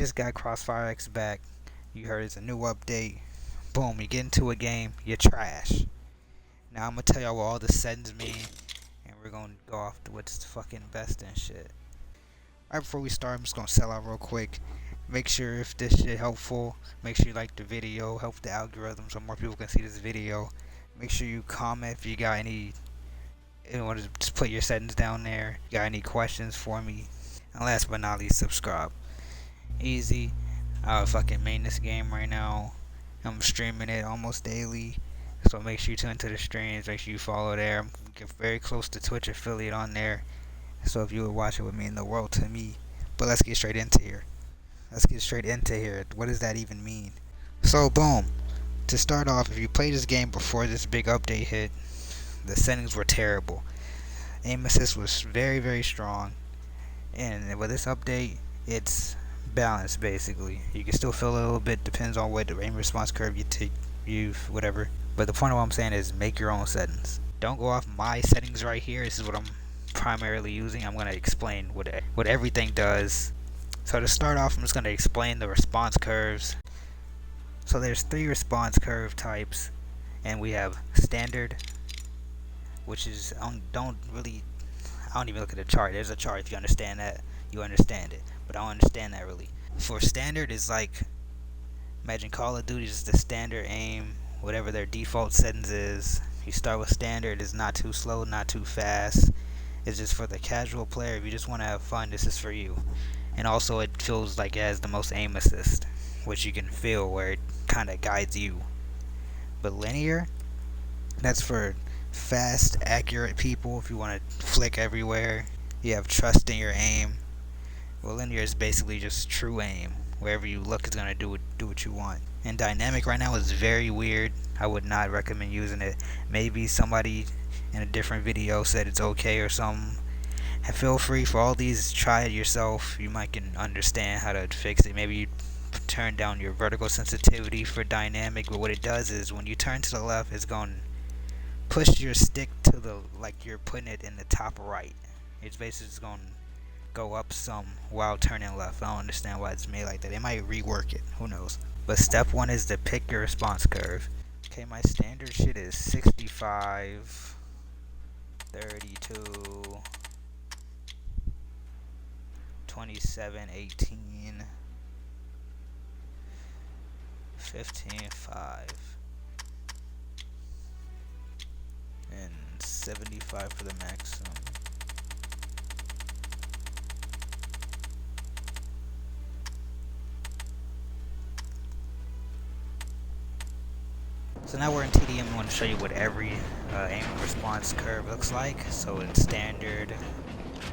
Just got Crossfire X back. You heard it's a new update. Boom, you get into a game, you're trash. Now I'm gonna tell y'all what all the settings mean, and we're gonna go off to what's fucking best and shit. Right before we start, I'm just gonna sell out real quick. Make sure if this shit helpful, make sure you like the video, help the algorithm so more people can see this video. Make sure you comment if you got any, you want to just put your settings down there. You got any questions for me? And last but not least, subscribe. Easy. I fucking main this game right now. I'm streaming it almost daily, so make sure you tune into the streams. Make sure you follow there. I'm very close to Twitch affiliate on there, so if you would watch it would mean the world to me. But let's get straight into here. What does that even mean? So boom. To start off, if you played this game before this big update hit, the settings were terrible. Aim assist was very strong, and with this update, it's balance basically. You can still feel a little bit, depends on what the aim response curve you take, whatever. But the point of what I'm saying is make your own settings. Don't go off my settings right here. This is what I'm primarily using. I'm gonna explain what everything does. So to start off, I'm just gonna explain the response curves. So there's 3 response curve types, and we have standard, which is I don't even look at the chart. There's a chart. If you understand that, you understand it. But I don't understand that really. For standard, is like, imagine Call of Duty is the standard aim, whatever their default settings is. You start with standard. It's not too slow, not too fast. It's just for the casual player. If you just want to have fun, this is for you. And also, it feels like it has the most aim assist, which you can feel where it kind of guides you. But linear, that's for fast, accurate people. If you want to flick everywhere, you have trust in your aim. Well, linear is basically just true aim. Wherever you look, it's gonna do what you want. And dynamic right now is very weird. I would not recommend using it. Maybe somebody in a different video said it's okay or something. And feel free, for all these, try it yourself. You might can understand how to fix it. Maybe you turn down your vertical sensitivity for dynamic. But what it does is when you turn to the left, it's gonna push your stick to the, like you're putting it in the top right. It's basically just gonna go up some while turning left. I don't understand why it's made like that. They might rework it, who knows. But step 1 is to pick your response curve. Okay, my standard shit is 65, 32, 27, 18, 15, 5, and 75 for the maximum. So now we're in TDM. I want to show you what every aim response curve looks like. So it's standard.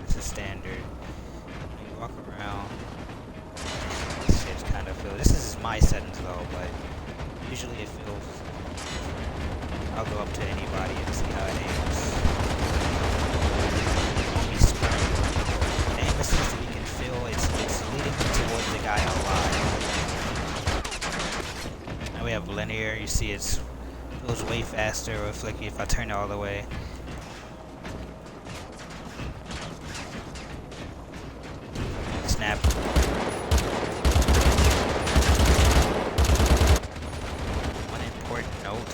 This is standard. You walk around. This shit's kind of feels. This is my settings though, but usually it feels. I'll go up to anybody and see how it aims. Only sprint. Aim assist, we can feel it's leading towards the guy a lot. Now we have linear. You see it goes way faster or flicky if I turn it all the way. Snap. One important note,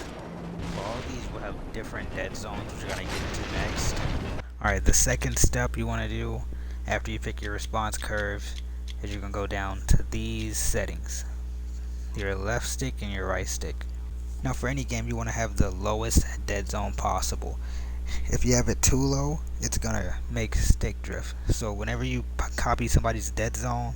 for all these will have different dead zones, which we're going to get into next. Alright, the second step you want to do after you pick your response curve is you're going to go down to these settings. Your left stick and your right stick. Now for any game, you want to have the lowest dead zone possible. If you have it too low, it's gonna make stick drift. So whenever you copy somebody's dead zone,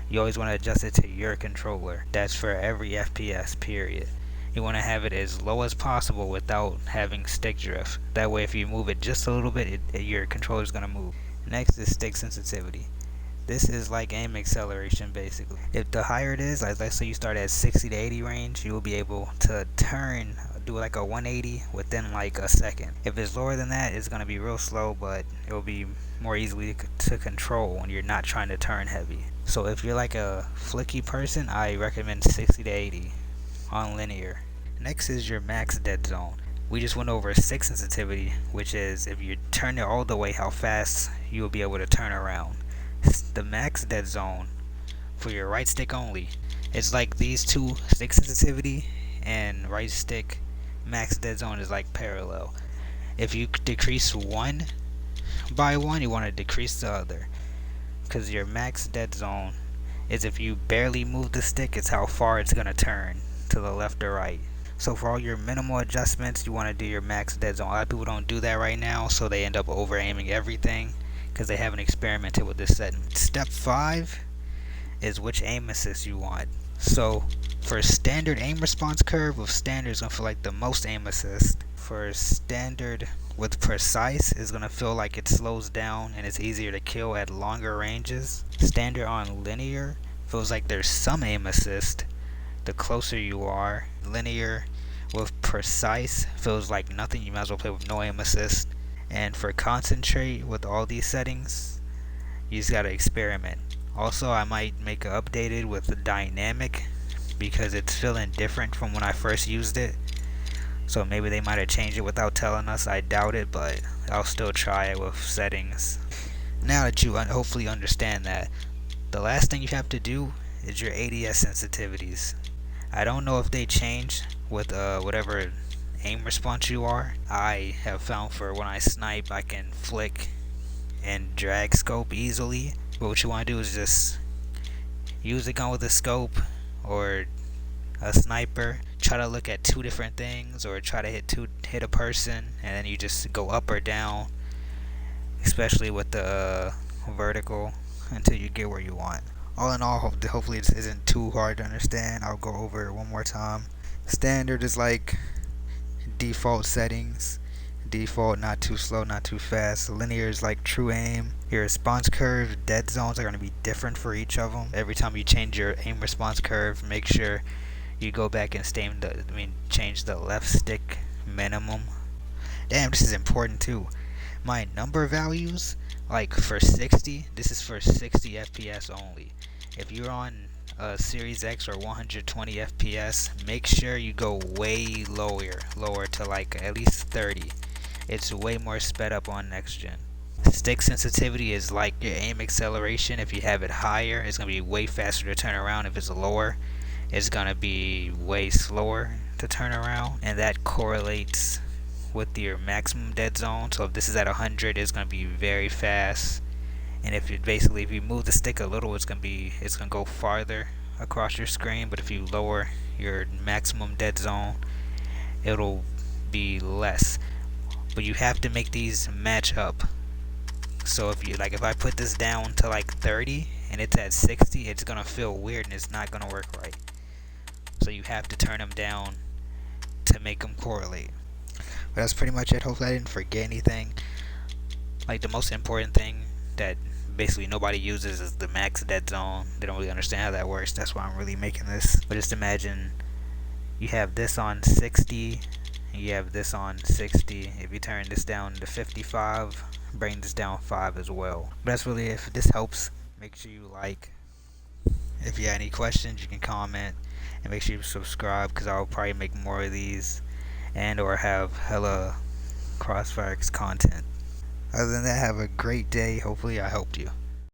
you always want to adjust it to your controller. That's for every FPS, period. You want to have it as low as possible without having stick drift. That way if you move it just a little bit, your controller's gonna move. Next is stick sensitivity. This is like aim acceleration basically. If the higher it is, like let's say you start at 60 to 80 range, you will be able to do like a 180 within like a second. If it's lower than that, it's going to be real slow, but it will be more easily to control when you're not trying to turn heavy. So if you're like a flicky person, I recommend 60 to 80 on linear. Next is your max dead zone. We just went over stick sensitivity, which is if you turn it all the way, how fast you will be able to turn around. The max dead zone for your right stick only. It's like these two, stick sensitivity and right stick max dead zone is like parallel. If you decrease one by one, you want to decrease the other, because your max dead zone is if you barely move the stick, it's how far it's going to turn to the left or right. So for all your minimal adjustments, you want to do your max dead zone. A lot of people don't do that right now, so they end up over aiming everything because they haven't experimented with this setting. Step 5 is which aim assist you want. So for standard aim response curve, with standard is going to feel like the most aim assist. For standard with precise is going to feel like it slows down and it's easier to kill at longer ranges. Standard on linear feels like there's some aim assist the closer you are. Linear with precise feels like nothing, you might as well play with no aim assist. And for concentrate with all these settings, you just gotta experiment. Also, I might make it updated with the dynamic because it's feeling different from when I first used it. So maybe they might have changed it without telling us. I doubt it, but I'll still try it with settings. Now that you hopefully understand that, the last thing you have to do is your ADS sensitivities. I don't know if they change with whatever aim response you are. I have found for when I snipe, I can flick and drag scope easily. But what you want to do is just use a gun with a scope or a sniper. Try to look at two different things, or try to hit a person, and then you just go up or down, especially with the vertical, until you get where you want. All in all, hopefully this isn't too hard to understand. I'll go over it one more time. Standard is like default settings. Default, not too slow, not too fast. Linear is like true aim. Your response curve, dead zones are going to be different for each of them. Every time you change your aim response curve, make sure you go back and change the left stick minimum. Damn, this is important too. My number values, like for 60, this is for 60 FPS only. If you're on Series X or 120 FPS, make sure you go way lower to like at least 30. It's way more sped up on next gen. Stick sensitivity is like your aim acceleration. If you have it higher, it's going to be way faster to turn around. If it's lower, it's going to be way slower to turn around, and that correlates with your maximum dead zone. So if this is at 100, it's going to be very fast, and if you move the stick a little, it's going to go farther across your screen. But if you lower your maximum dead zone, it'll be less. But you have to make these match up. So if I put this down to like 30 and it's at 60, it's gonna feel weird and it's not gonna work right. So you have to turn them down to make them correlate. But that's pretty much it. Hopefully I didn't forget anything. Like, the most important thing that basically nobody uses is the max dead zone. They don't really understand how that works. That's why I'm really making this. But just imagine you have this on 60 and you have this on 60. If you turn this down to 55, bring this down 5 as well. But that's really it. If this helps, make sure you like. If you have any questions, you can comment, and make sure you subscribe, because I'll probably make more of these and or have hella Crossfire content. Other than that, have a great day. Hopefully I helped you.